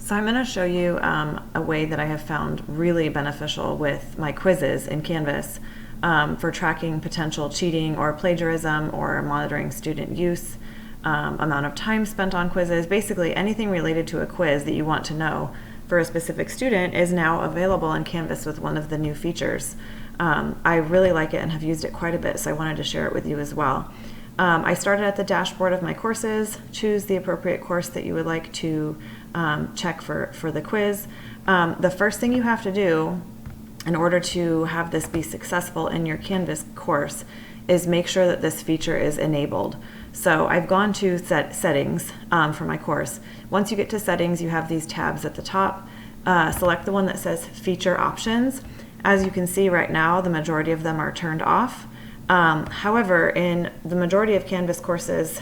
So I'm going to show you a way that I have found really beneficial with my quizzes in Canvas for tracking potential cheating or plagiarism or monitoring student use, amount of time spent on quizzes. Basically anything related to a quiz that you want to know for a specific student is now available in Canvas with one of the new features. I really like it and have used it quite a bit, so I wanted to share it with you as well. I started at the dashboard of my courses, choose the appropriate course that you would like to check for the quiz. The first thing you have to do in order to have this be successful in your Canvas course is make sure that this feature is enabled. So I've gone to settings for my course. Once you get to settings, you have these tabs at the top. Select the one that says feature options. As you can see right now, the majority of them are turned off. However, in the majority of Canvas courses,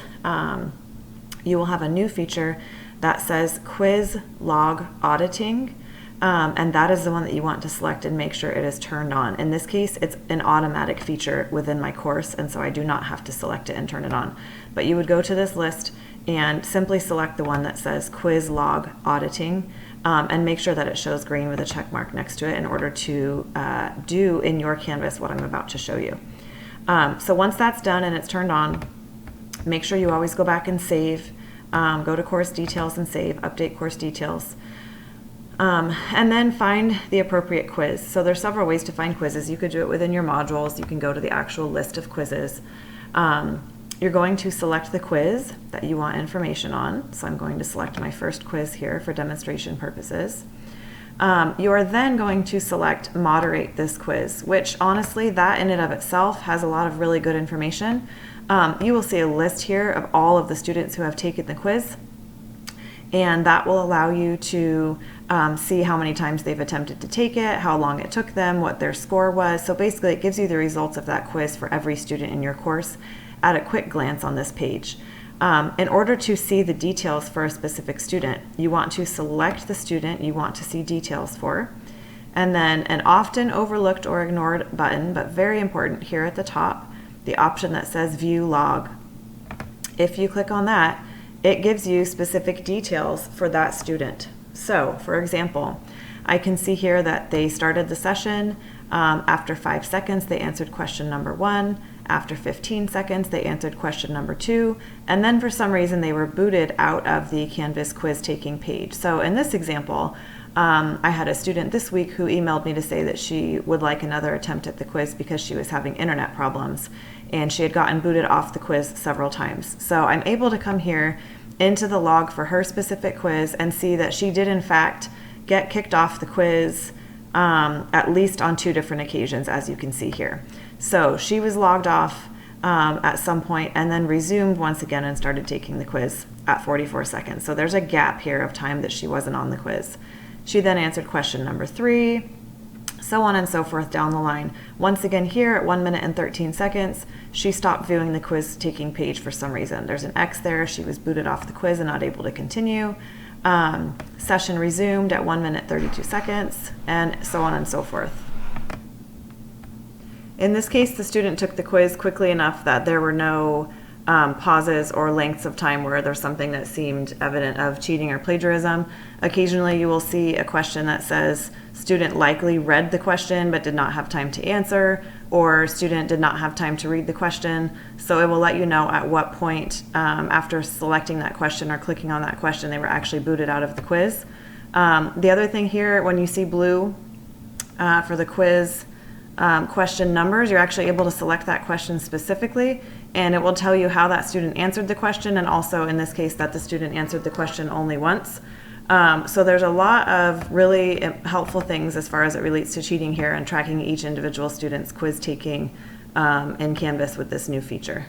you will have a new feature that says quiz log auditing, and that is the one that you want to select and make sure it is turned on. In this case, it's an automatic feature within my course, and so I do not have to select it and turn it on. But you would go to this list and simply select the one that says quiz log auditing, and make sure that it shows green with a check mark next to it in order to do in your Canvas what I'm about to show you. So once that's done and it's turned on, make sure you always go back and save. Go to course details and save, update course details, and then find the appropriate quiz. So there's several ways to find quizzes. You could do it within your modules. You can go to the actual list of quizzes. You're going to select the quiz that you want information on. So I'm going to select my first quiz here for demonstration purposes. You are then going to select moderate this quiz, which honestly, that in and of itself has a lot of really good information. You will see a list here of all of the students who have taken the quiz, and that will allow you to see how many times they've attempted to take it, how long it took them, what their score was. So basically it gives you the results of that quiz for every student in your course at a quick glance on this page. In order to see the details for a specific student, you want to select the student you want to see details for, and then an often overlooked or ignored button, but very important here at the top, the option that says view log. If you click on that, it gives you specific details for that student. So for example, I can see here that they started the session. After 5 seconds, they answered question number 1. After 15 seconds, they answered question number 2. And then for some reason, they were booted out of the Canvas quiz taking page. So in this example, I had a student this week who emailed me to say that she would like another attempt at the quiz because she was having internet problems and she had gotten booted off the quiz several times. So I'm able to come here into the log for her specific quiz and see that she did in fact get kicked off the quiz at least on 2 different occasions, as you can see here. So she was logged off at some point and then resumed once again and started taking the quiz at 44 seconds. So there's a gap here of time that she wasn't on the quiz. She then answered question number 3, so on and so forth down the line. Once again here at 1 minute and 13 seconds, she stopped viewing the quiz taking page for some reason. There's an X there. She was booted off the quiz and not able to continue. Session resumed at 1 minute 32 seconds, and so on and so forth. In this case, the student took the quiz quickly enough that there were no pauses or lengths of time where there's something that seemed evident of cheating or plagiarism. Occasionally you will see a question that says student likely read the question but did not have time to answer, or student did not have time to read the question. So it will let you know at what point after selecting that question or clicking on that question they were actually booted out of the quiz. The other thing here, when you see blue for the quiz question numbers, you're actually able to select that question specifically, and it will tell you how that student answered the question, and also in this case that the student answered the question only once. So there's a lot of really helpful things as far as it relates to cheating here and tracking each individual student's quiz taking in Canvas with this new feature.